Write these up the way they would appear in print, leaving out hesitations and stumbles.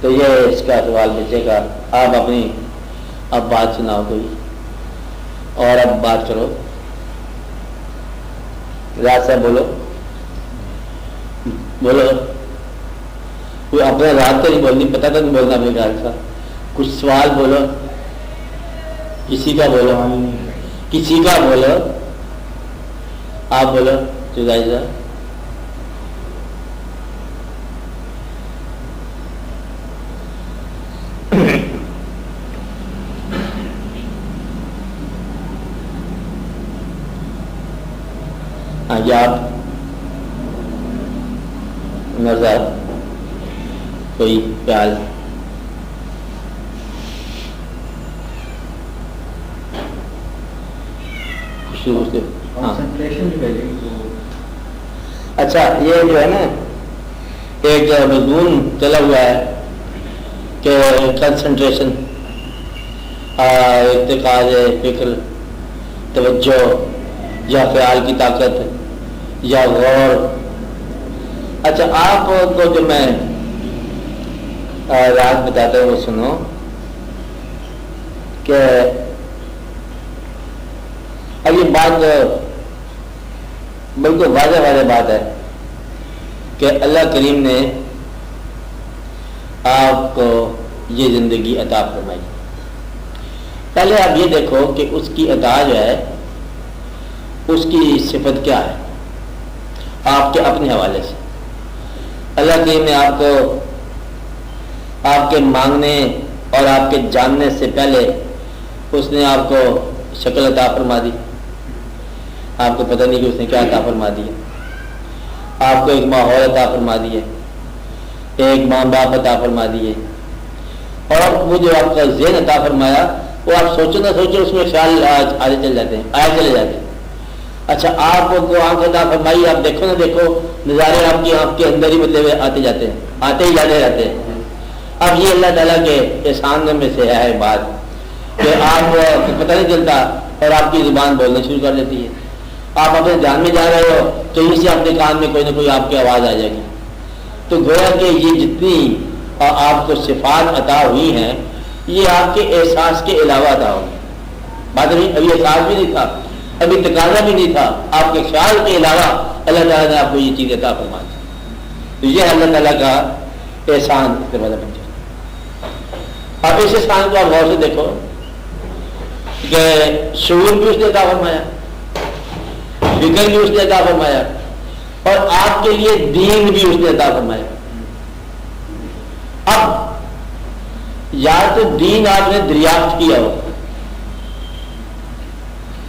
تو یہ اس کا سوال بچے گا. آپ اپنی اب بات سناؤ کوئی اور اب بات کرو. راز صاحب بولو بولو. کوئی اپنے رات تو نہیں بولنی, پتہ تو نہیں بولنا اپنے خیال کا. کچھ سوال بولو, کسی کا بولو, کسی کا بولو. آپ بولو جزائی صاحب. ہاں جی آپ نظر کوئی خیال. شروع سے اچھا یہ جو ہے نا ایک مضمون چلا ہوا ہے کہ کنسنٹریشن, ارتکاز فکر, توجہ یا خیال کی طاقت یا غور. اچھا آپ کو جو میں رات بتاتا ہوں وہ سنو کہ اب یہ بات بالکل واضح بات ہے کہ اللہ کریم نے آپ کو یہ زندگی عطا فرمائی. پہلے آپ یہ دیکھو کہ اس کی عطا جو ہے اس کی صفت کیا ہے آپ کے اپنے حوالے سے. اللہ کریم نے آپ کو آپ کے مانگنے اور آپ کے جاننے سے پہلے اس نے آپ کو شکل عطا فرما دی. آپ کو پتہ نہیں کہ اس نے کیا عطا فرما دیا. آپ کو ایک ماحول عطا فرما دیے, ایک ماں باپ عطا فرما دیے, اور وہ جو آپ کا ذہن عطا فرمایا وہ آپ سوچو نہ سوچو اس میں خیال آگے چلے جاتے ہیں, آئے چلے جاتے ہیں. اچھا آپ کو آنکھ عطا فرمائی, آپ دیکھو نہ دیکھو نظارے آپ کی آنکھ کے اندر ہی مطلب آتے جاتے ہیں, آتے ہی جاتے رہتے ہیں. اب یہ اللہ تعالیٰ کے احسان میں سے ہے بات کہ آپ کو پتہ نہیں چلتا اور آپ کی زبان بولنا شروع کر دیتی ہے. آپ اپنے دھیان میں جا رہے ہو کہیں سے اپنے کان میں کوئی نہ کوئی آپ کی آواز آ جائے گی. تو گویا کہ یہ جتنی آپ کو صفات عطا ہوئی ہیں یہ آپ کے احساس کے علاوہ عطا ہوئی. بات نہیں, ابھی احساس بھی نہیں تھا, ابھی تقاضا بھی نہیں تھا, آپ کے خیال کے علاوہ اللہ تعالیٰ نے آپ کو یہ چیز عطا فرما دی. تو یہ اللہ تعالیٰ کا احسان اس کے بعد بن جائے. اب اس احسان کو آپ غور سے دیکھو کہ شعور بھی اس نے عطا فرمایا, فکر بھی اس نے عطا فرمایا, اور آپ کے لیے دین بھی اس نے عطا فرمایا. اب یا تو دین آپ نے دریافت کیا ہو,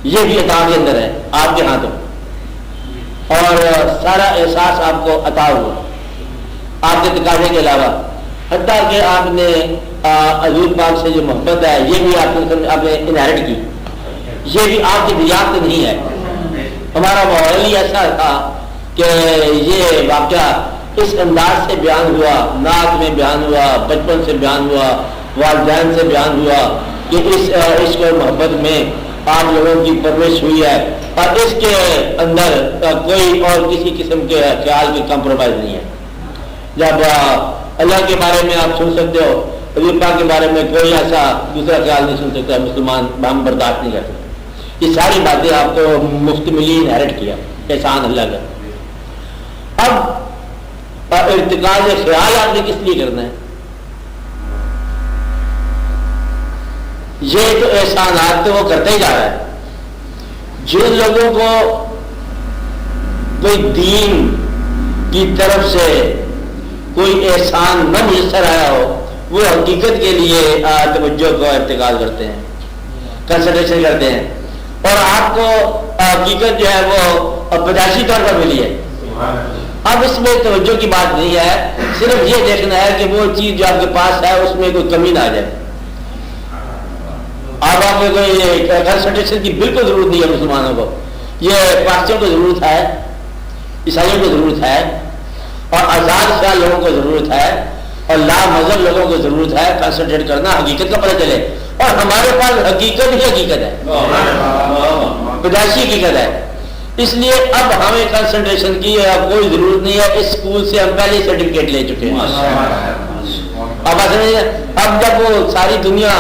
یہ بھی عطا کے اندر ہے آپ کے ہاتھوں, اور سارا احساس آپ کو عطا ہوا آپ کے تقاضے کے علاوہ. حتیٰ کہ آپ نے حضور پاک سے جو محبت ہے یہ بھی آپ نے انہیرٹ کی, یہ بھی آپ کی دریافت نہیں ہے. ہمارا ماحول ہی ایسا تھا کہ یہ واقعہ اس انداز سے بیان ہوا, نعت میں بیان ہوا, بچپن سے بیان ہوا, والدین سے بیان ہوا کہ اس عشق اور محبت میں آپ لوگوں کی پرورش ہوئی ہے, اور اس کے اندر کوئی اور کسی قسم کے خیال کی کمپرومائز نہیں ہے. جب اللہ کے بارے میں آپ سن سکتے ہو, حضور پاک کے بارے میں کوئی ایسا دوسرا خیال نہیں سن سکتا, مسلمان ہم برداشت نہیں کر سکتے. یہ ساری باتیں آپ کو مفت ملی, انہیرٹ کیا, احسان اللہ کا. اب ارتکاز خیال آپ نے کس لیے کرنا ہے؟ یہ تو احسانات تو وہ کرتے ہی جا رہا ہے. جن لوگوں کو کوئی دین کی طرف سے کوئی احسان نہ میسر آیا ہو وہ حقیقت کے لیے توجہ کو ارتکاز کرتے ہیں, کنسنٹریشن کرتے ہیں, اور آپ کو حقیقت جو ہے وہ پیدائشی طور پر ملی ہے. اب اس میں توجہ کی بات نہیں ہے, صرف یہ دیکھنا ہے کہ وہ چیز جو آپ کے پاس ہے اس میں کوئی کمی نہ آ جائے. اب آپ کو کوئی کنسنٹریشن کی بالکل ضرورت نہیں ہے مسلمانوں کو. یہ پارسیوں کو ضرورت ہے, عیسائیوں کو ضرورت ہے, اور آزاد خیال لوگوں کو ضرورت ہے, اور لا مذہب لوگوں کو ضرورت ہے کنسنٹریٹ کرنا, حقیقت کا پتہ چلے. اور ہمارے پاس حقیقت ہی حقیقت ہے, پیدائشی حقیقت ہے. اس لیے اب ہمیں کنسنٹریشن کی اب کوئی ضرورت نہیں ہے. اس اسکول سے ہم پہلے سرٹیفکیٹ لے چکے ہیں. اب جب وہ ساری دنیا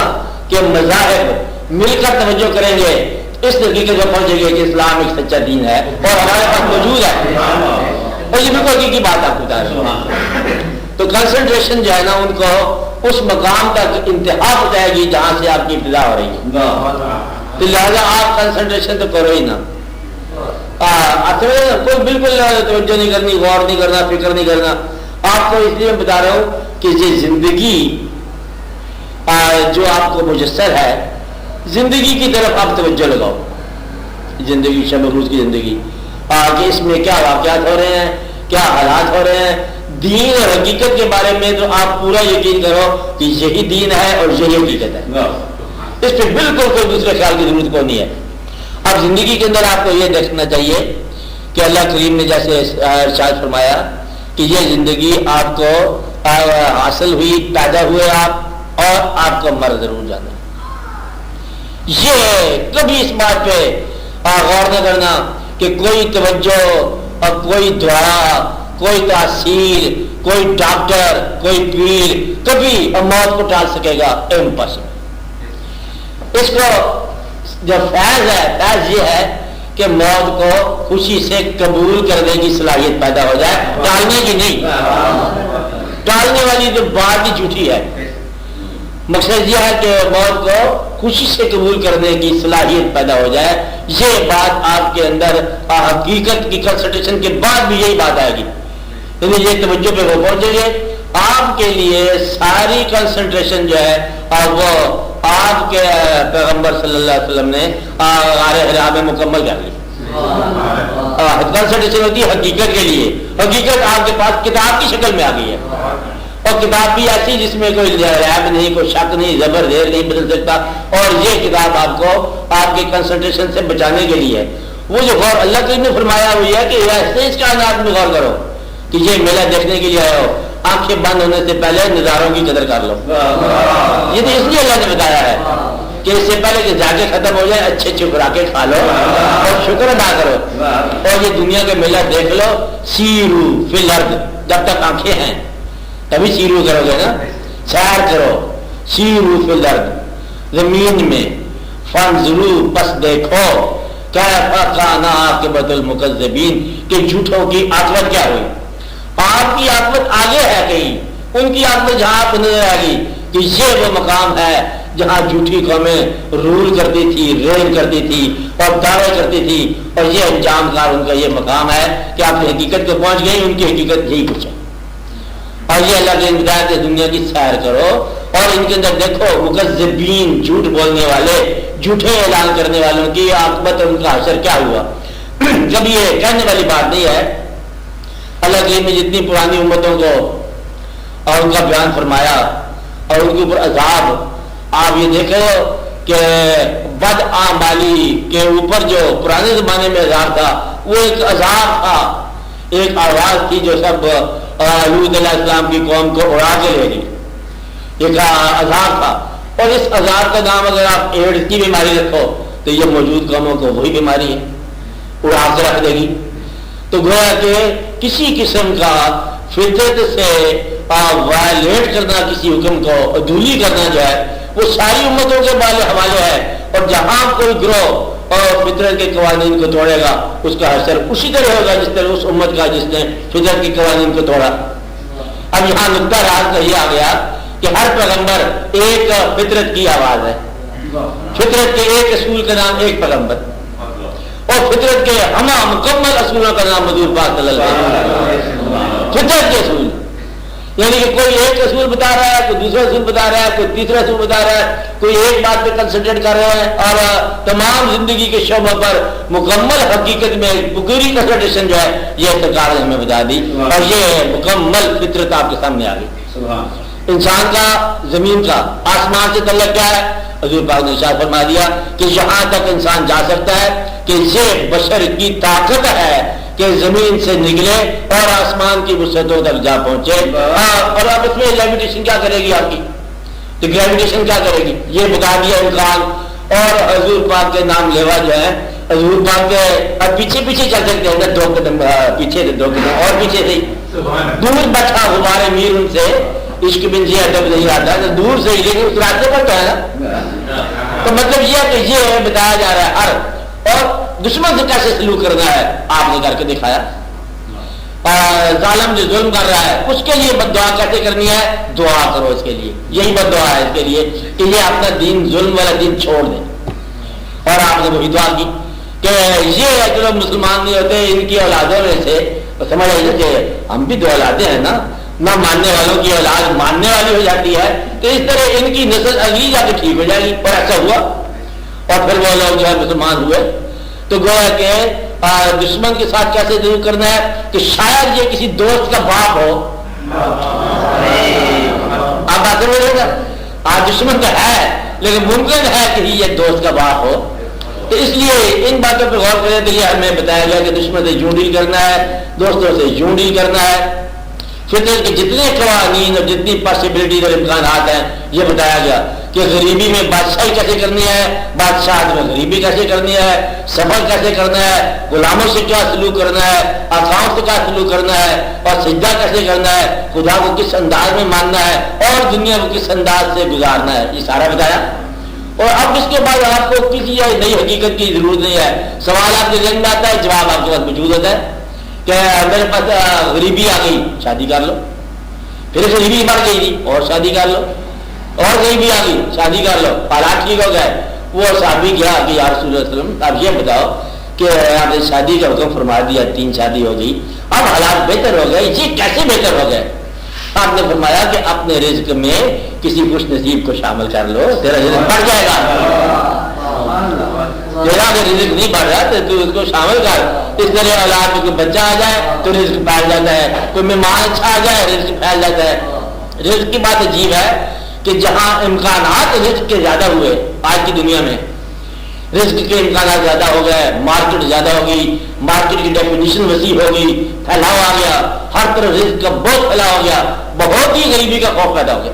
کے مذاہب مل کر توجہ کریں گے اس حقیقت کو پہنچے گے کہ اسلام ایک سچا دین ہے اور ہمارے پاس موجود ہے، اور یہ بالکل حقیقی بات آپ بتا رہے ہیں۔ تو کنسنٹریشن جو ہے نا ان کو اس مقام تک انتہا ہو جائے گی جہاں سے آپ کی ابتدا ہو رہی ہے، تو لہٰذا آپ کنسنٹریشن تو کرو ہی نا، کوئی بالکل توجہ نہیں کرنی، غور نہیں کرنا، فکر نہیں کرنا۔ آپ کو اس لیے بتا رہا ہوں کہ یہ زندگی جو آپ کو مجسر ہے، زندگی کی طرف آپ توجہ لگاؤ، زندگی شب روز کی زندگی کہ اس میں کیا واقعات ہو رہے ہیں، کیا حالات ہو رہے ہیں، دین اور حقیقت کے بارے میں تو آپ پورا یقین کرو کہ یہی دین ہے اور یہی حقیقت ہے، اس پہ بالکل کوئی دوسرے خیال کی ضرورت کو نہیں ہے۔ اب زندگی کے اندر آپ کو یہ دیکھنا چاہیے کہ اللہ کریم نے جیسے ارشاد فرمایا کہ یہ زندگی آپ کو حاصل ہوئی، پیدا ہوئے آپ، اور آپ کو مر ضرور جانا۔ یہ کبھی اس بات پہ غور نہ کرنا کہ کوئی توجہ اور کوئی دعا، کوئی تاثیر، کوئی ڈاکٹر، کوئی پیر کبھی موت کو ٹال سکے گا، امپاسبل۔ اس کو جو فیض ہے، فیض یہ ہے کہ موت کو خوشی سے قبول کرنے کی صلاحیت پیدا ہو جائے، ٹالنے کی نہیں۔ ٹالنے والی جو بات ہی جھوٹی ہے، مقصد یہ ہے کہ موت کو خوشی سے قبول کرنے کی صلاحیت پیدا ہو جائے۔ یہ بات آپ کے اندر حقیقت کی کنسنٹریشن کے بعد بھی یہی بات آئے گی، یعنی یہ توجہ پہ وہ پہنچیں گے، آپ کے لیے ساری کنسنٹریشن جو ہے وہ آپ کے پیغمبر صلی اللہ علیہ وسلم نے غار حرا میں مکمل کر لی۔ کنسنٹریشن ہوتی ہے حقیقت کے لیے، حقیقت آپ کے پاس کتاب کی شکل میں آ گئی ہے، اور کتاب بھی ایسی جس میں کوئی ریب نہیں، کوئی شک نہیں، زبر زیر نہیں بدل سکتا، اور یہ کتاب آپ کو آپ کے کنسنٹریشن سے بچانے کے لیے ہے۔ وہ جو غور اللہ تعالیٰ نے فرمایا ہوئی ہے کہ ایسے اس کائنات میں غور کرو کہ یہ میلہ دیکھنے کے لیے آئے ہو، آنکھیں بند ہونے سے پہلے نظاروں کی قدر کر لو۔ یہ تو اس لیے اللہ نے بتایا ہے کہ اس سے پہلے کہ جاگے ختم ہو جائے اچھے اچھے خوراکیں کھا لو اور شکر ادا کرو، اور یہ دنیا کے میلہ دیکھ لو۔ سیرو فی الارض، جب تک آنکھیں ہیں تبھی سیرو کرو گے نا، سیر کرو، سیرو فی الارض، زمین میں، فانظروا، پس دیکھو، کیف کان عاقبۃ المکذبین، کہ جھوٹوں کی عاقبت کیا ہوئی۔ آپ کی عاقبت آگے ہے کہیں، ان کی عاقبت جہاں آپ نظر آئے گی کہ یہ وہ مقام ہے جہاں جھوٹی قومیں رول کرتی تھی، رین کرتی تھی اور دعوے کرتی تھی، اور یہ انجام کار ان کا یہ مقام ہے کہ آپ کی حقیقت کو پہنچ گئی، ان کی حقیقت یہی کچھ ہے۔ اور یہ اللہ کے ہدایت ہے، دنیا کی سیر کرو اور ان کے اندر دیکھو مکذبین، جھوٹ بولنے والے، جھوٹے اعلان کرنے والوں کی عاقبت اور ان کا حشر کیا ہوا۔ جب یہ کہنے والی بات نہیں ہے، اللہ کے نے جتنی پرانی امتوں کو اور ان کا بیان فرمایا اور ان کے اوپر عذاب، آپ یہ دیکھو کہ بد اعمالی کے اوپر جو پرانے زمانے میں عذاب تھا وہ ایک عذاب تھا، ایک آواز تھی جو سب لوط علیہ السلام کی قوم کو اڑا کے لے گئی، ایک عذاب تھا۔ اور اس عذاب کا نام اگر آپ ایڈز کی بیماری رکھو تو یہ موجود قوموں کو وہی بیماری ہے، اڑا کے رکھ دے گی۔ تو گویا کہ کسی قسم کا فطرت سے وائلیٹ کرنا، کسی حکم کو عدولی کرنا جو ہے وہ ساری امتوں کے حوالے ہے، اور جہاں کوئی گروہ اور فطرت کے قوانین کو توڑے گا اس کا اثر اسی طرح ہوگا جس طرح اس امت کا جس نے فطرت کے قوانین کو توڑا۔ اب یہاں نقطہ راز کا یہ آ گیا کہ ہر پیغمبر ایک فطرت کی آواز ہے، فطرت کے ایک اصول کا نام ایک پیغمبر، اور فطرت کے ہمہ مکمل اصولوں کا نام حضور پاک صلی اللہ علیہ وسلم۔ فطرت کے اصول یعنی کہ کوئی ایک اصول بتا رہا ہے، کوئی دوسرا اصول بتا رہا ہے، کوئی تیسرا اصول بتا رہا ہے، کوئی ایک بات پہ کنسنٹریٹ کر رہا ہے، اور تمام زندگی کے شعبوں پر مکمل حقیقت میں پوری کنسنٹریشن جو ہے یہ سرکار نے ہمیں بتا دی، اور یہ مکمل فطرت آپ کے سامنے آ گئی۔ انسان کا، زمین کا، آسمان سے تعلق کیا ہے؟ حضور پاک نے ارشاد فرما دیا کہ یہاں تک انسان جا سکتا ہے کہ یہ بشر کی طاقت ہے کہ زمین سے نکلے اور آسمان کی وسعتوں تک جا پہنچے۔ اور اب اس میں لیویٹیشن کیا کرے گی آپ کی، تو گریویٹیشن کیا کرے گی، یہ بتا دیا امکان۔ اور حضور پاک کے نام لیوا جو ہے، حضور پاک کے اب پیچھے پیچھے چل سکتے ہیں، 2 قدم پیچھے سے 2 قدم اور پیچھے سے، دور بیٹھا غبار میر ان سے عشق بن جی ادب نہیں آتا تو دور سے ہی، لیکن اس راستے پر تو ہے نا. تو مطلب یہ ہے کہ یہ بتایا جا رہا ہے ہر، اور دشمن سے کیسے سلوک کرنا ہے آپ نے کر کے دکھایا. ظالم جو ظلم کر رہا ہے اس کے لیے بد دعا کیسے کرنی ہے؟ دعا کرو اس کے لیے، یہی بد دعا ہے اس کے لیے کہ یہ اپنا دین، ظلم والا دین چھوڑ دے. اور آپ نے وہی دعا کی کہ یہ جو مسلمان نہیں ہوتے ان کی اولادوں میں سے سمجھ آئیے کہ ہم بھی دو اولادیں ہیں نا، نہ ماننے والوں کی اولاد ماننے والی ہو جاتی ہے تو اس طرح ان کی نسل اگلی جا کے ٹھیک ہو جائے گی. اور ایسا ہوا، اور پھر وہ لوگ جو ہے مسلمان ہوئے. تو گویا کہ دشمن کے ساتھ کیسے ضرور کرنا ہے کہ شاید یہ کسی دوست کا باپ ہو. آپ بات سمجھ رہے گا، آج دشمن کا ہے لیکن ممکن ہے کہ یہ دوست کا باپ ہو. تو اس لیے ان باتوں پہ غور کرنے کے لیے ہمیں بتایا گیا کہ دشمن سے یوں ڈیل کرنا ہے، دوستوں سے یوں ڈیل کرنا ہے. فطرت کے جتنے قوانین اور جتنی پاسبلٹیز اور امکانات ہیں یہ بتایا گیا کہ غریبی میں بادشاہی کیسے کرنی ہے، بادشاہت میں غریبی کیسے کرنی ہے، صبر کیسے کرنا ہے، غلاموں سے کیا سلوک کرنا ہے، آقاؤں سے کیا سلوک کرنا ہے، اور سجدہ کیسے کرنا ہے، خدا کو کس انداز میں ماننا ہے، اور دنیا کو کس انداز سے گزارنا ہے، یہ سارا بتایا. اور اب اس کے بعد آپ کو کسی نئی حقیقت کی ضرورت نہیں ہے. سوال آپ کے ذہن میں آتا ہے، جواب آپ کے پاس موجود ہوتا ہے کہ میرے پاس غریبی آ گئی، شادی کر لو. پھر غریبی بڑھ گئی تھی اور شادی کر لو، اور غریبی آ گئی شادی کر لو، حالات ٹھیک ہو گئے. وہ صحابی کیا کہ یا رسول اللہ صلی اللہ علیہ وسلم آپ یہ بتاؤ کہ آپ نے شادی کا حکم فرما دیا، 3 شادی ہو گئی، اب حالات بہتر ہو گئے، یہ کیسے بہتر ہو گئے؟ آپ نے فرمایا کہ اپنے رزق میں کسی خوش نصیب کو شامل کر لو، تیرا رزق بڑھ جائے گا. تیرا اگر رزق نہیں بڑھ رہا تو اس کو شامل کر. اس طرح اولاد میں کوئی بچہ آ جائے تو رزق پھیل جاتا ہے، کوئی مہمان اچھا آ جائے رزق پھیل جاتا ہے. رزق کی بات عجیب ہے کہ جہاں امکانات رزق کے زیادہ ہوئے آج کی دنیا میں، رزق کے امکانات زیادہ ہو گئے، مارکیٹ زیادہ ہوگی، مارکیٹ کی ڈیفینیشن وسیع ہوگی، پھیلاؤ آ گیا، ہر طرف رزق کا بہت پھیلاؤ ہو گیا، بہت ہی غریبی کا خوف پیدا ہو گیا.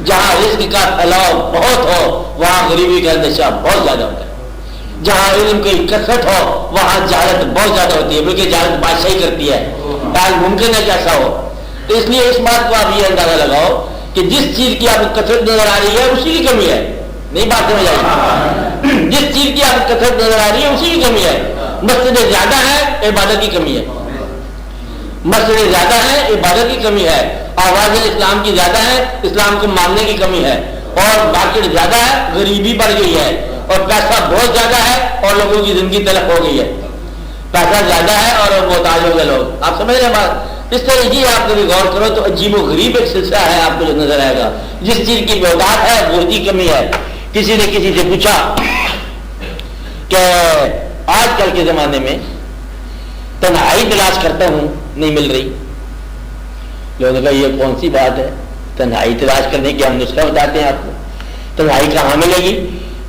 جہاں رزق کا پھیلاؤ بہت ہو وہاں غریبی کا اندیشہ بہت زیادہ ہوتا ہے. جہاں علم کی کثرت ہو وہاں جہالت بہت زیادہ ہوتی ہے، بلکہ جہالت بادشاہی کرتی ہے. آج ممکن ہے کہ ایسا ہو. تو اس لیے اس بات کو آپ یہ اندازہ لگاؤ کہ جس چیز کی آپ کو کثرت نظر آ رہی ہے اسی کی کمی ہے. نہیں بات سمجھ آئی؟ جس چیز کی آپ کو کثرت نظر آ رہی ہے اسی کی کمی ہے. مسجدیں زیادہ ہیں، عبادت کی کمی ہے. مسجدیں زیادہ ہیں، عبادت کی کمی ہے. آوازیں اسلام کی زیادہ ہیں، اسلام کو ماننے کی کمی ہے. اور مارکیٹ زیادہ ہے، غریبی بڑھ گئی ہے. اور پیسہ بہت زیادہ ہے اور لوگوں کی زندگی تلخ ہو گئی ہے. پیسہ زیادہ ہے اور محتاج ہو گئے لوگ. آپ سمجھ رہے ہیں بات؟ اس طرح یہ آپ کبھی غور کرو تو عجیب و غریب ایک سلسلہ ہے آپ کو جو نظر آئے گا. جس چیز کی محتاج ہے وہ کی کمی ہے. کسی نے کسی سے پوچھا کہ آج کل کے زمانے میں تنہائی تلاش کرتا ہوں نہیں مل رہی. لوگوں نے کہا یہ کون سی بات ہے، تنہائی تلاش کرنے کی ہم نسخہ بتاتے ہیں آپ کو. تنہائی کہاں ملے گی؟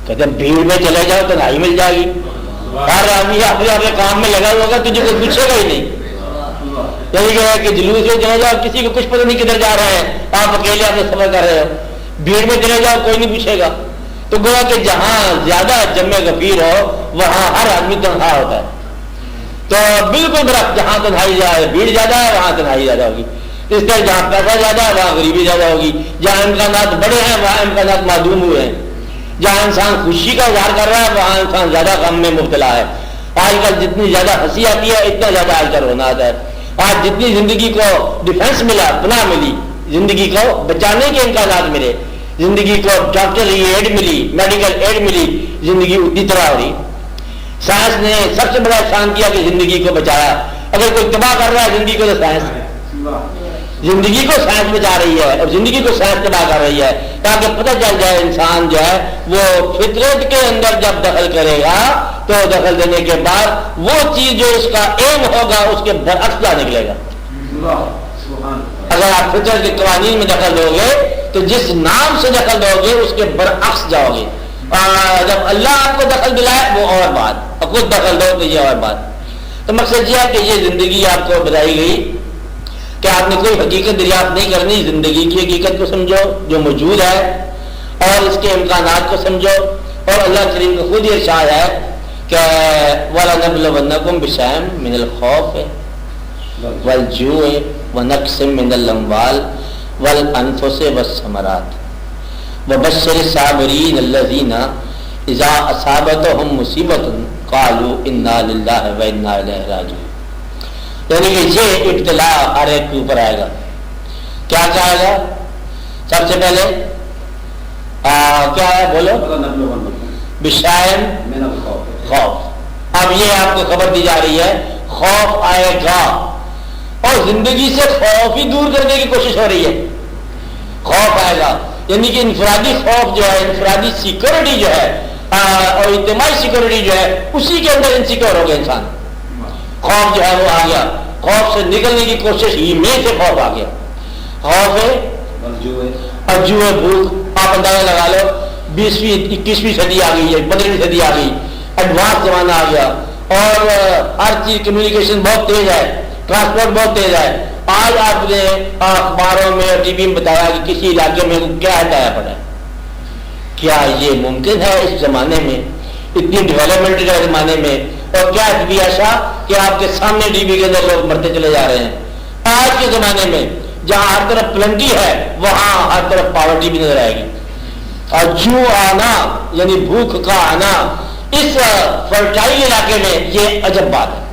کہتے ہیں بھیڑ میں چلے جاؤ تنہائی مل جائے گی. ہر آدمی اپنے کام میں لگا ہوگا، تجھے کوئی پوچھے گا ہی نہیں. یہی کہ جلوس میں چلے جاؤ، کسی کو کچھ پتہ نہیں کدھر جا رہے ہیں، آپ اکیلے اپنے سفر کر رہے ہو. بھیڑ میں چلے جاؤ کوئی نہیں پوچھے گا. تو گویا کہ جہاں زیادہ جمع غفیر ہو وہاں ہر آدمی تنہا ہوتا ہے. تو بالکل برعکس، جہاں تنہائی زیادہ بھیڑ زیادہ ہے وہاں تنہائی زیادہ ہوگی. اس طرح جہاں پیسہ زیادہ ہے وہاں غریبی زیادہ ہوگی. جہاں امکانات بڑے ہیں وہاں امکانات معدوم ہوئے ہیں. جہاں انسان خوشی کا اظہار کر رہا ہے وہاں انسان زیادہ غم میں مبتلا ہے. آج کل جتنی زیادہ ہنسی آتی ہے اتنا زیادہ آج کل رونا آتا ہے. آج جتنی زندگی کو ڈیفینس ملا، پناہ ملی، زندگی کو بچانے کے امکانات ملے، زندگی کو ڈاکٹر ایڈ ملی، میڈیکل ایڈ ملی، زندگی اتنی طرح ہو رہی. سائنس نے سب سے بڑا احسان کیا کہ زندگی کو بچایا. اگر کوئی تباہ کر رہا ہے زندگی کو تو سائنس، زندگی کو سائنس بچا رہی ہے اور زندگی کو سائنس تباہ کر رہی ہے. تاکہ پتہ چل جائے انسان جو ہے وہ فطرت کے اندر جب دخل کرے گا تو دخل دینے کے بعد وہ چیز جو اس کا ایم ہوگا اس کے برعکس جا نکلے گا. اگر آپ فطرت کے قوانین میں دخل دو گے تو جس نام سے دخل دو گے اس کے برعکس جاؤ گے. جب اللہ آپ کو دخل دلائے وہ اور بات، اور خود دخل دو تو یہ اور بات. تو مقصد یہ ہے کہ یہ زندگی آپ کو بتائی گئی کہ آپ نے کوئی حقیقت دریافت نہیں کرنی. زندگی کی حقیقت کو سمجھو جو موجود ہے اور اس کے امکانات کو سمجھو. اور اللہ کریم کا خود یہ ارشاد ہے کہ وَلَنَبْلُوَنَّكُمْ بِشَيْءٍ مِّنَ الْخَوْفِ وَالْجُوعِ وَنَقْصٍ مِّنَ الْأَمْوَالِ والانفس والثمرات وبشر الصابرین الذین اذا اصابتهم مصیبت قالوا انا للہ و انا الیہ راجعون. یعنی کہ یہ ابتلا ہر ایک کے اوپر آئے گا. کیا کہے گا؟ سب سے پہلے کیا ہے بولو؟ بشائن خوف. اب یہ آپ کو خبر دی جا رہی ہے خوف آئے گا اور زندگی سے خوف ہی دور کرنے کی کوشش ہو رہی ہے. خوف آئے گا یعنی کہ انفرادی خوف جو ہے, انفرادی سیکورٹی جو ہے اور اجتماعی سیکورٹی جو ہے اسی کے اندر انسیکیور ہو گیا انسان. خوف جو ہے وہ آ گیا, خوف سے نکلنے کی کوشش ہی میں سے خوف آ گیا. خوف ہے ارجوے بھوک. آپ اندازہ لگا لو 20ویں 21ویں صدی آ گئی ہے, 15ویں صدی آ گئی, ایڈوانس زمانہ آ گیا اور ہر چیز کمیونیکیشن بہت تیز ہے, ٹرانسپورٹ بہت تیز ہے. آج آپ نے اخباروں میں اور ٹی وی میں بتایا کہ کسی علاقے میں کیا ہٹایا پڑا ہے. کیا یہ ممکن ہے اس زمانے میں, اتنی ڈیولپمنٹ کے زمانے میں؟ اور کیا بھی ایسا کہ آپ کے سامنے ٹی وی کے اندر لوگ مرتے چلے جا رہے ہیں. آج کے زمانے میں جہاں ہر طرف پلنٹی ہے وہاں ہر طرف پاورٹی بھی نظر آئے گی. اور جو آنا یعنی بھوک کا آنا اس فرٹائل علاقے میں یہ عجب بات ہے.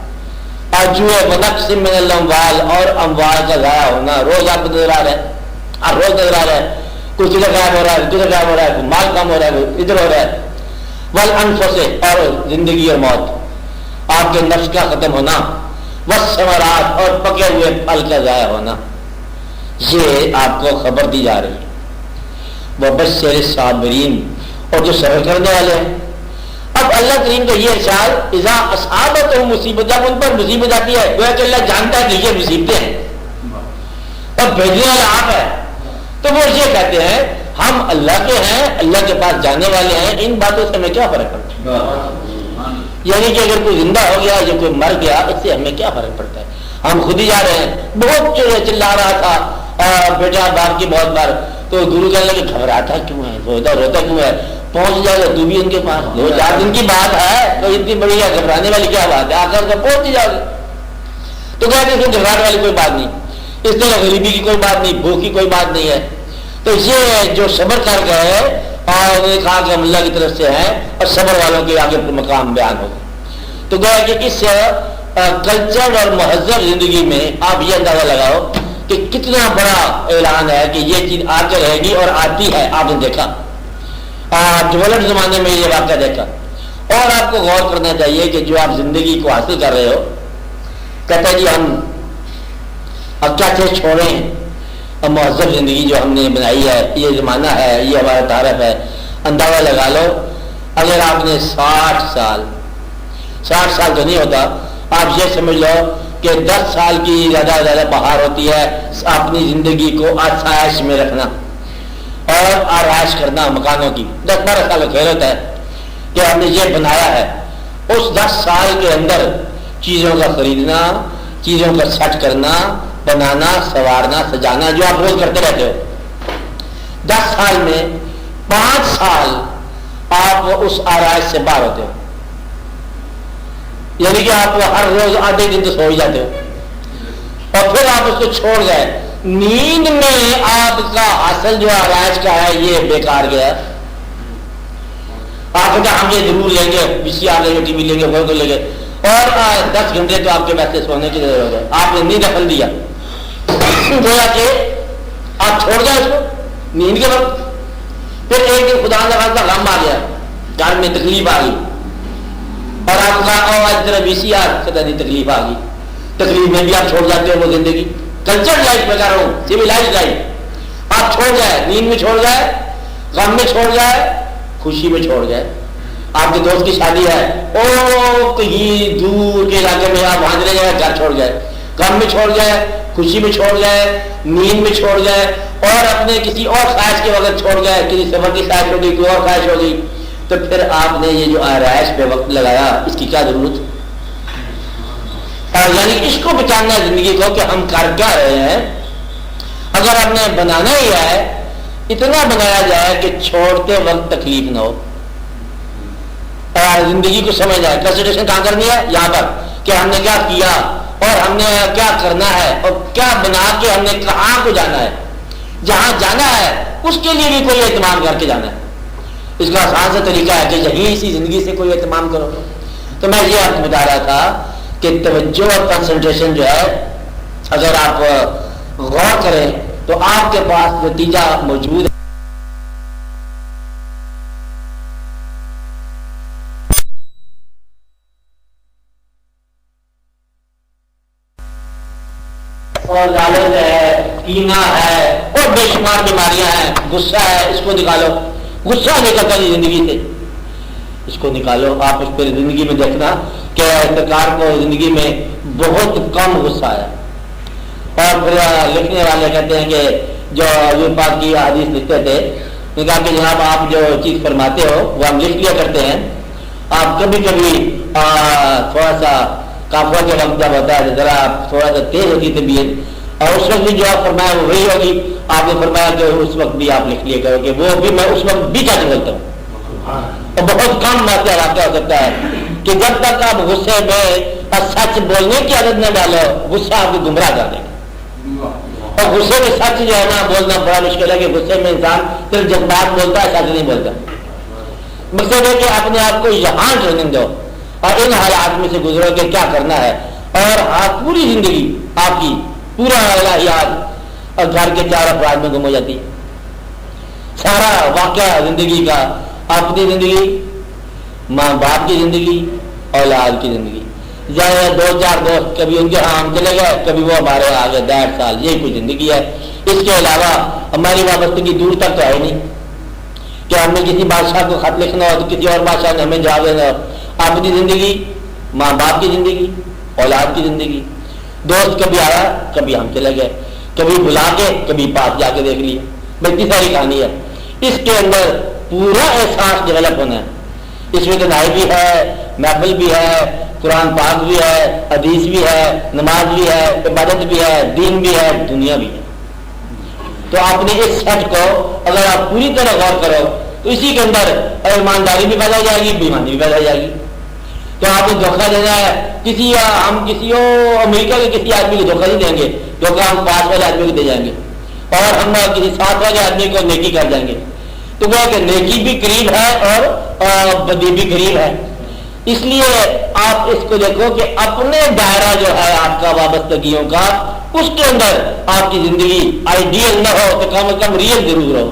اور جو ونقص من الاموال اور اموال کا ضائع ہونا روز آپ نظر آ رہا ہے, آپ روز نظر آ رہا ہے. کچھ ادھر غائب ہو رہا ہے, کدھر غائب ہو رہا ہے, مال کم ہو رہا ہے, ادھر ہو رہا ہے. والانفس اور زندگی اور موت, آپ کے نفس کا ختم ہونا. والثمرات اور پکے ہوئے پھل کا ضائع ہونا. یہ آپ کو خبر دی جا رہی ہے. وبشر الصابرین, اور جو صبر کرنے والے ہیں. اب اللہ کریم کا یہ ارشاد اذا اصابتهم مصیبت, جب ان پر مصیبت آتی ہے گویا کہ اللہ جانتا ہے کہ یہ مصیبتیں ہیں اور بھیجنے والا آپ ہے, تو وہ یہ کہتے ہیں ہم اللہ کے ہیں, اللہ کے پاس جانے والے ہیں, ان باتوں سے ہمیں کیا فرق پڑتا ہے؟ یعنی کہ اگر کوئی زندہ ہو گیا یا کوئی مر گیا اس سے ہمیں کیا فرق پڑتا ہے؟ ہم خود ہی جا رہے ہیں. بہت چلا رہا تھا بیٹا باپ کی بہت بار, تو گرو کہنے لگے گھبراتا کیوں ہے, روتا کیوں ہے, پہنچ جائے گا تو بھی ان کے پاس, 2-4 دن کی بات ہے, تو اتنی بڑی گھبرانے والی کیا بات ہے, آ کر کے پہنچ جاؤ گے. تو کہتے ہیں گھبرانے والی کوئی بات نہیں, اس طرح غریبی کی کوئی بات نہیں, بھوک کی کوئی بات نہیں ہے. تو یہ جو صبر کر گئے اور انہوں نے کہا کہ ہم اللہ کی طرف سے ہیں اور صبر والوں کے آگے مقام بیان ہوگا. تو گویا کہ اس کلچر اور مہذب زندگی میں آپ یہ اندازہ لگاؤ کہ کتنا بڑا اعلان ہے کہ یہ چیز آ کے رہے گی اور آتی ہے. آپ نے دیکھا ڈیولپڈ زمانے میں یہ واقعہ دیکھا. اور آپ کو غور کرنا چاہیے کہ جو آپ زندگی کو حاصل کر رہے ہو, کہتے جی ہم اب کیا چیز چھوڑیں, اب مہذب زندگی جو ہم نے بنائی ہے, یہ زمانہ ہے, یہ ہمارا تعارف ہے. اندازہ لگا لو اگر آپ نے 60 سال تو نہیں ہوتا, آپ یہ سمجھ لو کہ 10 سال کی زیادہ سے زیادہ بہار ہوتی ہے اپنی زندگی کو آسائش میں رکھنا اور آرائش کرنا مکانوں کی. 10-12 سال کا کھیل ہوتا ہے کہ ہم نے یہ بنایا ہے. اس 10 سال کے اندر چیزوں کا خریدنا, چیزوں کا سیٹ کرنا, بنانا, سنوارنا, سجانا, جو آپ روز کرتے رہتے ہو. 10 سال میں 5 سال آپ اس آرائش سے باہر ہوتے ہو. یعنی کہ آپ ہر روز آدھے دن تو سو ہی جاتے ہو اور پھر آپ اس کو چھوڑ گئے. نیند میں آپ کا حاصل جو آرائش کا ہے یہ بیکار گیا. آپ کہتے ہم یہ ضرور لیں گے, VCR لیں گے, ٹی وی لیں گے, فوٹو لیں گے, اور 10 گھنٹے تو آپ کے ویسے سونے کی ضرورت ہے. آپ نے نیند دخل دیا, گویا کہ آپ چھوڑ گئے اس کو نیند کے وقت. پھر ایک دن خدا کا غم آ گیا, گھر میں تکلیف آ گئی اور آپ کا آج طرح VCR نہیں تکلیف آ گئی. تکلیف میں بھی آپ چھوڑ جاتے ہو وہ زندگی. کلچر لائف میں کہہ رہا ہوں, سویلائز لائف. آپ چھوڑ جائے, نیند میں چھوڑ جائے, غم میں چھوڑ جائے, خوشی میں چھوڑ جائے. آپ کے دوست کی شادی ہے, او کہیں دور کے علاقے میں آپ وہاں چلے جائے, گھر چھوڑ جائے, غم میں چھوڑ جائے, خوشی میں چھوڑ جائے, نیند میں چھوڑ جائے, اور اپنے کسی اور خواہش کے وقت چھوڑ جائے, کسی سفر کی خواہش ہو گئی, کوئی اور خواہش ہو گئی, تو پھر آپ نے یہ جو آرائش پہ وقت لگایا اس کی کیا ضرورت. یعنی اس کو بچانا ہے زندگی کو کہ ہم کر کیا رہے ہیں. اگر ہم نے بنانا ہی ہے, اتنا بنایا جائے کہ چھوڑتے وقت تکلیف نہ ہو, زندگی کو سمجھ جائے. کنسنٹریشن کہاں کرنی ہے, یہاں پر کہ ہم نے کیا کیا اور ہم نے کیا کرنا ہے اور کیا بنا کے ہم نے کہاں کو جانا ہے. جہاں جانا ہے اس کے لیے بھی کوئی اہتمام کر کے جانا ہے. اس کا آسان سا طریقہ ہے کہ یہیں اسی زندگی سے کوئی اہتمام کرو. تو میں یہ آپ کو بتا رہا تھا کہ توجہ اور کنسنٹریشن جو ہے اگر آپ غور کریں تو آپ کے پاس نتیجہ موجود ہے. اور لالچ ہے, کینہ ہے, اور بے شمار بیماریاں ہیں. غصہ ہے, اس کو نکالو. غصہ نکلتا نہیں زندگی سے, اس کو نکالو. آپ اس پہ زندگی میں دیکھنا کہ سرکار کو زندگی میں بہت کم غصہ ہے. اور پھر لکھنے والے کہتے ہیں کہ جو حضور پاک کی حدیث لکھتے تھے, نے کہا کہ جناب آپ جو چیز فرماتے ہو وہ ہم لکھ لیا کرتے ہیں. آپ کبھی کبھی تھوڑا سا کافوا کے وقت جب ہوتا ہے ذرا تھوڑا سا تیز ہوتی طبیعت, اور اس وقت بھی جو آپ فرمایا وہ وہی ہوگی. آپ نے فرمایا کہ اس وقت بھی آپ لکھ لیا کرو کہ وہ بھی میں اس وقت بھی کیا بولتا ہوں. اور بہت کم واقعہ ہو سکتا ہے کہ جب تک آپ غصے میں سچ بولنے کی عادت نہ ڈالو, غصہ آپ کو گمراہ کر دے گا. اور غصے میں سچ جو ہے نا بولنا بڑا مشکل ہے کہ غصے میں انسان صرف جذبات بولتا ہے, سچ نہیں بولتا. مقصد ہے کہ اپنے آپ کو یہاں ٹریننگ دو اور ان حالات میں سے گزرو کہ کیا کرنا ہے. اور آپ پوری زندگی آپ کی پورا الہیات اور گھر کے 4 افراد میں گم ہو جاتی ہے. سارا واقعہ زندگی کا, اپنی زندگی, ماں باپ کی زندگی, اولاد کی زندگی, یا 2-4 دوست, کبھی ان کے ہاں ہم چلے گئے, کبھی وہ ہمارے آگے 1.5 سال, یہ کوئی زندگی ہے. اس کے علاوہ ہماری وابستگی دور تک تو ہے نہیں کہ ہم نے کسی بادشاہ کو خط لکھنا ہو تو کسی اور بادشاہ نے ہمیں جواب دینا ہو. اپنی زندگی, ماں باپ کی زندگی, اولاد کی زندگی, دوست کبھی آیا, کبھی ہم چلے گئے, کبھی بلا کے, کبھی پاس جا کے دیکھ لیا. بلکہ ساری کہانی ہے. اس کے اندر پورا احساس ڈیولپ ہونا ہے. اس میں تنہائی بھی ہے, محفل بھی ہے, قرآن پاک بھی ہے, حدیث بھی ہے, نماز بھی ہے, عبادت بھی ہے, دین بھی ہے, دنیا بھی ہے. تو آپ نے اس سیٹ کو اگر آپ پوری طرح غور کرو تو اسی کے اندر ایمانداری بھی پیدا ہو جائے گی, بےایمانی بھی پیدا ہو جائے گی. تو آپ نے دھوکہ دینا ہے ہم کسی امریکہ کے کسی آدمی کو دھوکہ نہیں دیں گے, دھوکہ ہم پاس والے آدمی کو دے جائیں گے, اور ہم کسی ساتھ والے آدمی کو نیکی کر جائیں گے. تو وہ کہ نیکی بھی قریب ہے اور بدی بھی قریب ہے. اس لیے آپ اس کو دیکھو کہ اپنے دائرہ جو ہے آپ کا وابستگیوں کا, اس کے اندر آپ کی زندگی آئیڈیل نہ ہو تو کم از کم ریئل ضرور ہو.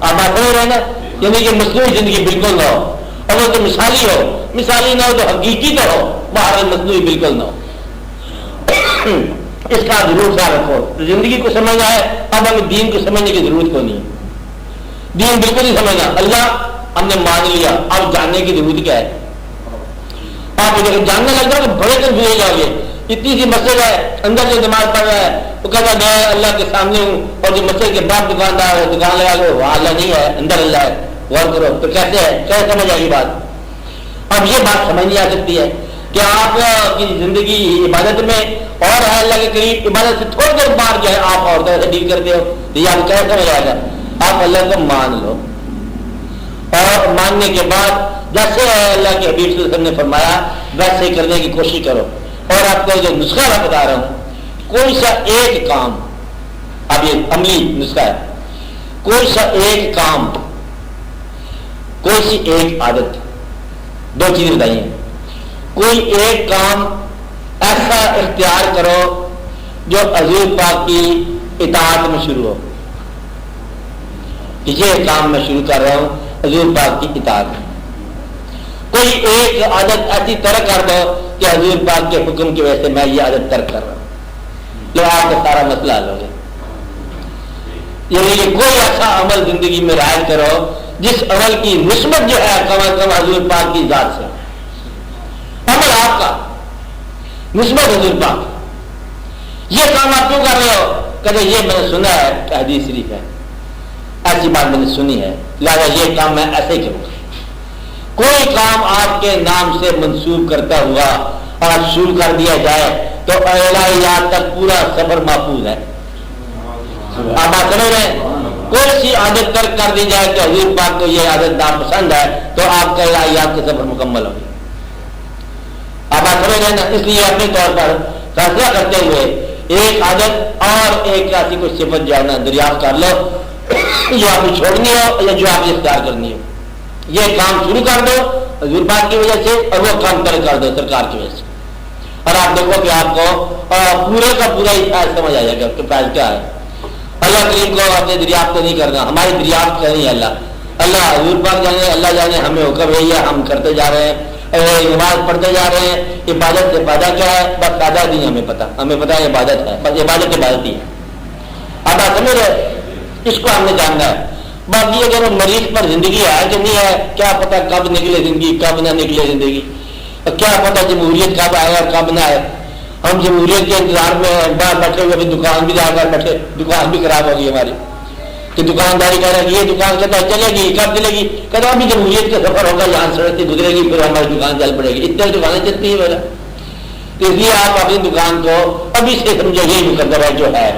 آپ بات نہیں رہے نا, یعنی کہ مصنوعی زندگی بالکل نہ ہو. اگر تو مثالی ہو, مثالی نہ ہو تو حقیقی تو ہو, باہر مصنوعی بالکل نہ ہو. اس کا ضرور خیال رکھو. زندگی کو سمجھنا ہے, اب ہمیں دین کو سمجھنے کی ضرورت کو نہیں ہے. دین بالکل نہیں سمجھنا, اللہ ہم نے مان لیا, اب جاننے کی ضرورت کیا ہے. آپ جاننے لگ جاؤ تو بڑے کنفیوز ہو جاؤ گے. اتنی سی مسجد ہے, اندر جو نماز پڑھ رہا ہے وہ کہتا ہے میں اللہ کے سامنے ہوں, اور جو مسجد کے بعد دکاندار ہے دکان لگا لو, وہاں اللہ نہیں ہے, اندر اللہ ہے. غور کرو تو کیسے ہے, کیسے سمجھ آئے گی بات. اب یہ بات سمجھ نہیں آ سکتی ہے کہ آپ کی زندگی عبادت میں اور ہے اللہ کے قریب, عبادت سے تھوڑی دیر بعد جو ہے آپ عورتوں سے ڈیل کرتے ہو, تو یہ آپ کیسے سمجھ آئے گا. آپ اللہ کو مان لو, اور ماننے کے بعد جیسے اللہ کے حبیب صلی اللہ علیہ وسلم نے فرمایا ویسے کرنے کی کوشش کرو. اور آپ کو جو نسخہ میں بتا رہا ہوں, کوئی سا ایک کام, اب یہ عملی نسخہ ہے, کوئی سا ایک کام, کوئی سی ایک عادت, 2 چیزیں بتائیے. کوئی ایک کام ایسا اختیار کرو جو حضور پاک کی اطاعت میں شروع ہو. یہ کام میں شروع کر رہا ہوں حضور پاک کی اطاعت میں. کوئی ایک عادت ایسی ترک کر دو کہ حضور پاک کے حکم کی وجہ سے میں یہ عادت ترک کر رہا ہوں, تو آپ کا سارا مسئلہ حل ہو گیا. یعنی کہ کوئی ایسا عمل زندگی میں رائج کرو جس عمل کی نسبت جو ہے کم از کم حضور پاک کی ذات سے, عمل آپ کا نسبت حضور پاک. یہ کام آپ کیوں کر رہے ہو, کہتے یہ میں نے سنا ہے کہ حدیث شریف ہے, ایسی بات میں نے سنی ہے, لہذا یہ کام میں ایسے ہی کروں گا. کوئی کام آپ کے نام سے منسوب کرتا ہوا اور شروع کر دیا جائے تو الہیات تک پورا سفر محفوظ ہے. آپ بات سمجھ رہے ہیں. کوئی سی عادت ترک کر دی جائے کہ حضور پاک کو یہ عادت ناپسند ہے تو آپ کا الہیات کا سفر مکمل ہوگی. آپ بات سمجھ رہے ہیں نا. اس لیے اپنے طور پر فیصلہ کرتے ہوئے ایک عادت اور ایک ایسی کوئی صفت جو ہے نا دریافت کر لو جو آپ کو چھوڑنی ہو یا جو آپ نے اختیار کرنی ہو. یہ کام شروع کر دو حضور پاک کی وجہ سے اور وہ کام ترک کر دو سرکار کی وجہ سے, اور آپ دیکھو کہ آپ کو پورے کا پورا ہی فائز سمجھ آ جائے گا کہ فائز کیا ہے. اللہ کریم کو اپنے دریافت نہیں کرنا, ہماری دریافت کرنی ہے اللہ حضور پاک جانے, اللہ جانے ہمیں حکم ہے یا ہم کرتے جا رہے ہیں, نماز پڑھتے جا رہے ہیں. عبادت سے فائدہ کیا ہے؟ بس فائدہ نہیں ہمیں پتا ہے عبادت ہے, بس عبادت ہی ہے. اب آپ سمجھ رہے, اس کو ہم نے جاننا ہے. باقی اگر مریض پر زندگی ہے کہ نہیں ہے, کیا پتا کب نکلے زندگی کب نہ نکلے زندگی, کیا پتا جمہوریت کب آئے اور کب نہ آئے. ہم جمہوریت کے انتظار میں باہر بیٹھے ہوئے, ابھی دکان بھی جا کر بیٹھے, دکان بھی خراب ہوگی ہماری کہ دکانداری کہہ رہا ہے یہ دکان کہتا ہے چلے گی کب چلے گی, کہتا ابھی جمہوریت کا سفر ہوگا, یہاں سڑک سے گزرے گی پھر ہماری دکان چل پڑے گی. اتنے دکانیں چلتی ہیں میرا, تو اس لیے آپ اپنی دکان کو ابھی سے سمجھو یہی مقدر ہے جو ہے.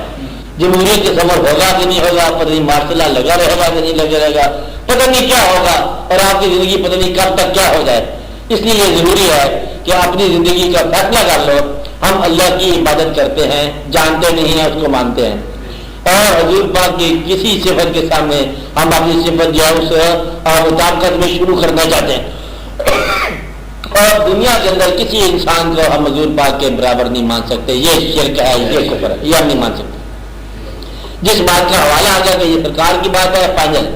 جمہوریت کا سفر ہوگا کہ نہیں ہوگا, پتہ نہیں مارشل لا لگا رہے گا کہ نہیں لگا رہے گا, پتہ نہیں کیا ہوگا, اور آپ کی زندگی پتہ نہیں کب تک کیا ہو جائے. اس لیے یہ ضروری ہے کہ اپنی زندگی کا فیصلہ کر لو. ہم اللہ کی عبادت کرتے ہیں, جانتے نہیں ہیں, اس کو مانتے ہیں, اور حضور پاک کی کسی صفت کے سامنے ہم اپنی صفت جو ہے اس مطابقت میں شروع کرنا چاہتے ہیں. اور دنیا کے اندر کسی انسان کو ہم حضور پاک کے برابر نہیں مان سکتے. یہ شرک ہے, یہ کفر ہے, یہ ہم نہیں مان سکتے. جس بات کا حوالہ آ گیا کہ یہ سرکار کی بات ہے فائنل,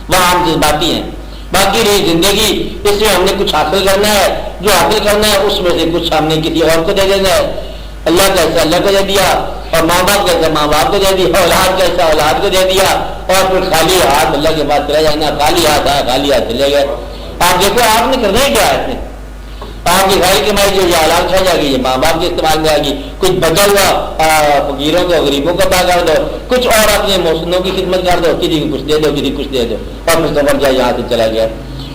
وہاں ہم جذباتی ہیں. باقی رہی زندگی, اس میں ہم نے کچھ حاصل کرنا ہے, جو حاصل کرنا ہے اس میں سے کچھ ہم نے کسی اور کو دے دینا ہے. اللہ کا حصہ اللہ کو دے دیا, اور ماں باپ کا حصہ ماں باپ کو دے دیا, اولاد کا حصہ اولاد کو دے دیا, اور پھر خالی ہاتھ اللہ کے پاس چلا جانا. خالی ہاتھ آیا, خالی ہاتھ چلے گئے. آپ دیکھو آپ نے کرنا ہے کیا ہے, آپ کی خالی کمائی جو یہ اولاد کھا جائے گی, یہ ماں باپ کے استعمال میں آئے گی. کچھ بچا ہوا فقیروں کو غریبوں کو ادا کر دو, کچھ اور اپنے محسنوں کی خدمت کر دو, کسی کو کچھ دے دو, کسی کو کچھ دے دو, اور پھر سفر جائے یہاں سے چلا گیا.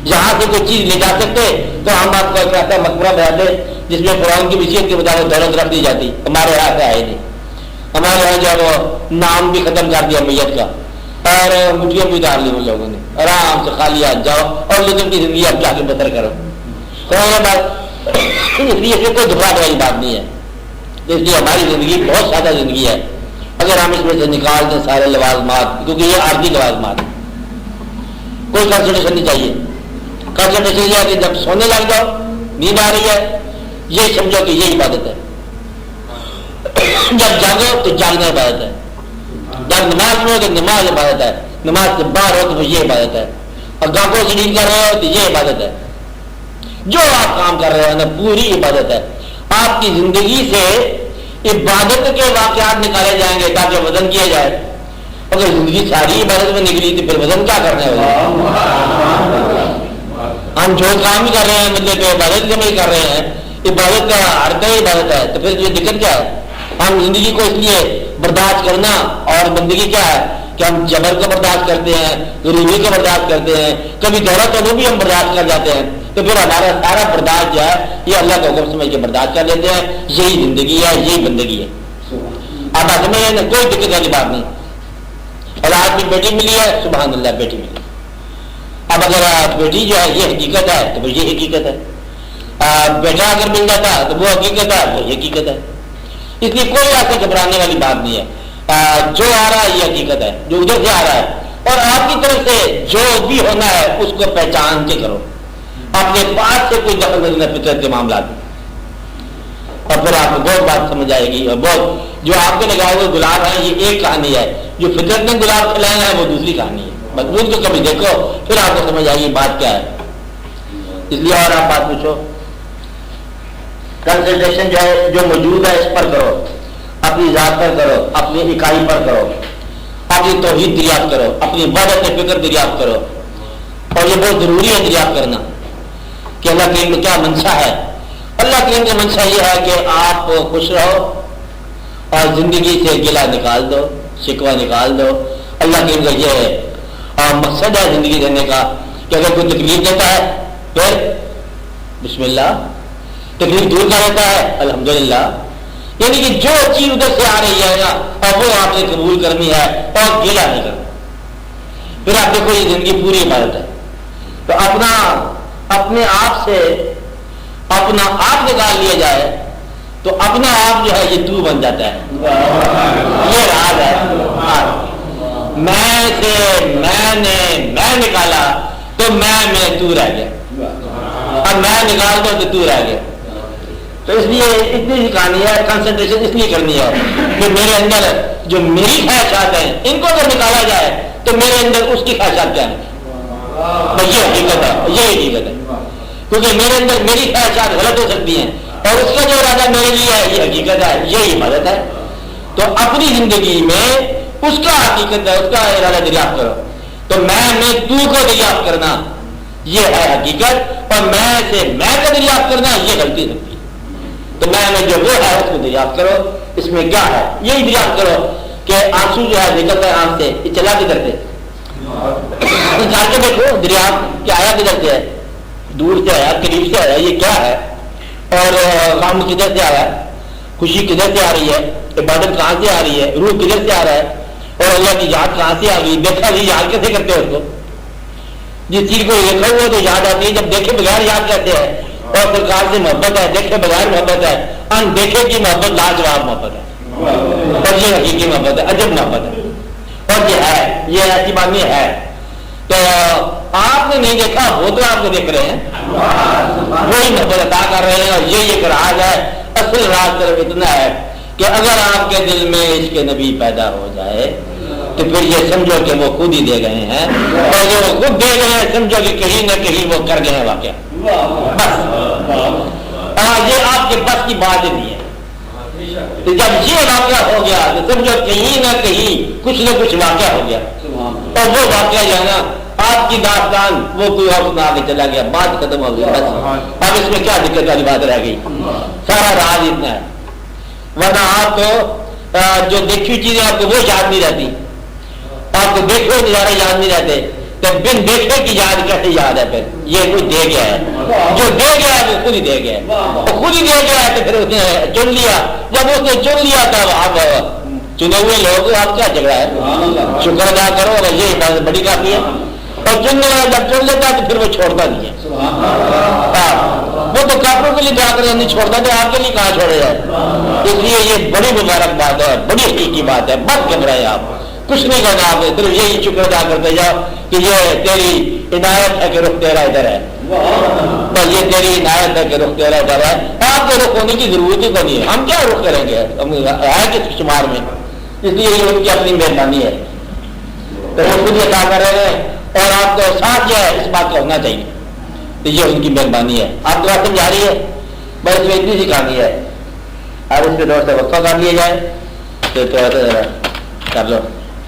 یہاں سے کوئی چیز لے جا سکتے تو ہم آپ کو ایک ایسا مقبرہ بنا دیں جس میں قرآن کی وصیت کے مطابق دولت رکھ دی جاتی. ہمارے یہاں سے آئے نہیں, ہمارے یہاں جو ہے وہ نام بھی ختم کر دیا میت کا, اور مٹھیاں بھی ڈال لی ان لوگوں نے. آرام سے خالی ہاتھ جاؤ اور لوگوں کی زندگی اب جا کے بہتر کرو. اس لیے اس میں کوئی دھوکہ والی بات نہیں ہے. اس لیے ہماری زندگی بہت سادہ زندگی ہے. اگر ہم اس میں سے نکال دیں سارے لوازمات, کیونکہ یہ عارضی لوازمات, کوئی کنسنٹریشن نہیں چاہیے. کنسنٹریشن یہ ہے کہ جب سونے لگ جاؤ, نیند آ رہی ہے, یہ سمجھو کہ یہ عبادت ہے. جب جاگو تو جاگنا عبادت ہے, جب نماز میں ہو تو نماز عبادت ہے, نماز سے باہر ہو تو یہ عبادت ہے, اور گاہکوں سے ڈیل کر رہے ہو تو یہ عبادت ہے. جو آپ کام کر رہے ہو نا پوری عبادت ہے. آپ کی زندگی سے عبادت کے واقعات نکالے جائیں گے تاکہ وزن کیا جائے. اگر زندگی ساری عبادت میں نکلی تو پھر وزن کیا کرنا ہے؟ ہم جو کام کر رہے ہیں مطلب کہ عبادت کے میں کر رہے ہیں, عبادت کا ہر طرح عبادت ہے, تو پھر یہ دقت کیا ہے؟ ہم زندگی کو اس لیے برداشت کرنا, اور بندگی کیا ہے کہ ہم جبر کو برداشت کرتے ہیں, غریبی کو برداشت کرتے ہیں, کبھی دولت کو بھی ہم برداشت کر جاتے ہیں. تو پھر ہمارا سارا برداشت جو ہے یہ اللہ کا حکم سمجھ کے برداشت کر لیتے ہیں. یہی زندگی ہے, یہی بندگی ہے. اب آج میں کوئی دقت والی بات نہیں. اولاد کی بیٹی ملی ہے, سبحان اللہ بیٹی ملی. اب اگر بیٹی جو ہے یہ حقیقت ہے تو یہ حقیقت ہے, بیٹا اگر مل جاتا تو وہ حقیقت ہے, وہ حقیقت ہے. اس لیے کوئی ایسے گھبرانے والی بات نہیں ہے. جو آ رہا ہے یہ حقیقت ہے, جو ادھر سے آ رہا ہے, اور آپ کی طرف سے جو بھی ہونا ہے اس کو پہچان کے کرو. اپنے پاس سے کوئی دخل نہیں ہے فطرت کے معاملات میں, اور پھر آپ کو بہت بات سمجھ آئے گی. اور بہت جو آپ کے لگائے ہوئے گلاب ہیں یہ ایک کہانی ہے, جو فطرت نے گلاب کھلائے ہیں وہ دوسری کہانی ہے. مضمون کو کبھی دیکھو پھر آپ کو سمجھ آئے گی بات کیا ہے. اس لیے اور آپ بات پوچھو. کنسنٹریشن جو ہے جو موجود ہے اس پر کرو, اپنی ذات پر کرو, اپنی اکائی پر کرو, اپنی توحید دریافت کرو, اپنی وحدت فکر دریافت کرو. اور یہ بہت ضروری ہے دریافت کرنا کہ اللہ کریم میں کیا منشا ہے. اللہ کریم کا منشا یہ ہے کہ آپ خوش رہو اور زندگی سے گلہ نکال دو, شکوہ نکال دو. اللہ کریم کا یہ مقصد ہے زندگی دینے کا کہ اگر کوئی تکلیف دیتا ہے پھر بسم اللہ, تکلیف دور کر دیتا ہے الحمدللہ. یعنی کہ جو چیز ادھر سے آ رہی ہے نا اور وہ آپ نے قبول کرنی ہے اور گلہ نہیں کرنا. پھر آپ دیکھو یہ زندگی پوری عبادت ہے. تو اپنے آپ سے اپنا آپ نکال لیا جائے تو اپنا آپ جو ہے یہ تو بن جاتا ہے. یہ راز ہے. میں سے میں نکالا تو میں تو رہ گیا. اب میں نکال دو تو رہ گیا. تو اس لیے اتنی سی کہانی ہے, کنسنٹریشن اس لیے کرنی ہے کہ میرے اندر جو میری خواہشات ہیں ان کو اگر نکالا جائے تو میرے اندر اس کی خواہشات کیا ہیں. یہ حقیقت ہے, یہ حقیقت ہے. کیونکہ میرے اندر میری خواہشات غلط ہو سکتی ہیں اور اس کا جو ارادہ میرے لیے ہے یہ حقیقت ہے, یہ عبادت ہے. تو اپنی زندگی میں اس کا حقیقت ہے, اس کا ارادہ دریافت کرو. تو میں تو کو دریافت کرنا یہ ہے حقیقت, اور میں سے میں کا دریافت کرنا یہ غلطی سکتی. تو میں جو وہ ہے اس کو دریافت کرو. اس میں کیا ہے یہی دریافت کرو کہ آنسو جو ہے نکلتا ہے آنکھ سے, یہ چلا کدھر سے, جا کے دیکھو دریافت کہ آیا کدھر سے ہے, دور سے آیا قریب سے آیا, یہ کیا ہے, اور غم کدھر سے آیا, خوشی کدھر سے آ رہی ہے, عبادت کہاں سے آ رہی ہے, روح کدھر سے آ رہا ہے, اور اللہ کی یاد کہاں سے آ گئی. دیکھا بھی یاد کیسے کرتے ہو اس کو, جس چیز کو دیکھا ہوا تو یاد آتی ہے, جب دیکھے بغیر یاد کرتے ہیں. اور سرکار سے محبت ہے, دیکھے بغیر محبت ہے, ان دیکھے کی محبت لاجواب محبت ہے, اور یہ حقیقی محبت ہے, عجب محبت ہے, اور یہ ہے, یہ ایسی بات نہیں ہے. تو آپ نے نہیں دیکھا, وہ تو آپ کو دیکھ رہے ہیں, وہی محبت عطا کر رہے ہیں. اور یہ ایک راز ہے, اصل راز صرف اتنا ہے کہ اگر آپ کے دل میں عشق نبی پیدا ہو جائے تو پھر یہ سمجھو کہ وہ خود ہی دے گئے ہیں, اور جو وہ خود دے گئے ہیں سمجھو کہ کہیں نہ کہیں وہ کر گئے ہیں واقعہ. بس یہ آپ کے بس کی بات نہیں ہے. تو جب یہ واقعہ ہو گیا تو سمجھو کہیں نہ کہیں کچھ نہ کچھ واقعہ ہو گیا, اور وہ واقعہ جو ہے نا آپ کی داستان وہ کوئی اور سنا کے چلا گیا, بات ختم ہو گئی. بس اب اس میں کیا دقت والی بات رہ گئی, سارا راز اتنا ہے. ورنہ آپ کو جو دیکھی چیزیں آپ کو وہ یاد نہیں رہتی, آپ کو دیکھے نظارے یاد نہیں رہتے, تو بن دیکھے کی یاد کیسے یاد ہے. پھر یہ کوئی دے گیا ہے, جو دے گیا ہے وہ خود ہی دے گیا ہے, وہ خود ہی دے گیا ہے. تو پھر اس نے چن لیا, جب اس نے چن لیا تب آپ چنے ہوئے لوگ, آپ کیا جھگڑا ہے, شکر ادا کرو, اگر یہ عبادت بڑی کافی ہے. اور چننے والا جب چن لیتا ہے تو پھر وہ چھوڑتا نہیں ہے. وہ تو کافروں کے لیے دعا کر نہیں چھوڑتا, تو آپ کے لیے کہاں چھوڑے جائے. اس لیے یہ بڑی مبارک بات ہے, بڑی حقیقی بات ہے. مت گھبرائے آپ, کچھ نہیں کرنا آپ نے, صرف یہی شکر ادا کرتے جاؤ کہ یہ تیری عنایت ہے کہ رخ تیرا ادھر ہے, بس یہ تیری عنایت ہے کہ رخ تیرا ادھر ہے. آپ کے رخ ہونے کی ضرورت ہی نہیں ہے, ہم کیا رخ کریں گے, ہم ہے کس شمار میں. اس لیے یہ ان کی اپنی مہربانی ہے, تو وہ خود عطا کر رہے ہیں, اور آپ کو احساس جو ہے اس بات کا ہونا چاہیے. تو یہ ان کی مہربانی ہے. آپ کو بات سمجھ آ رہی ہے, بس اس میں اتنی سی کہانی ہے. اب اس کے دور سے وقفہ کر لیا جائے تو کر لو.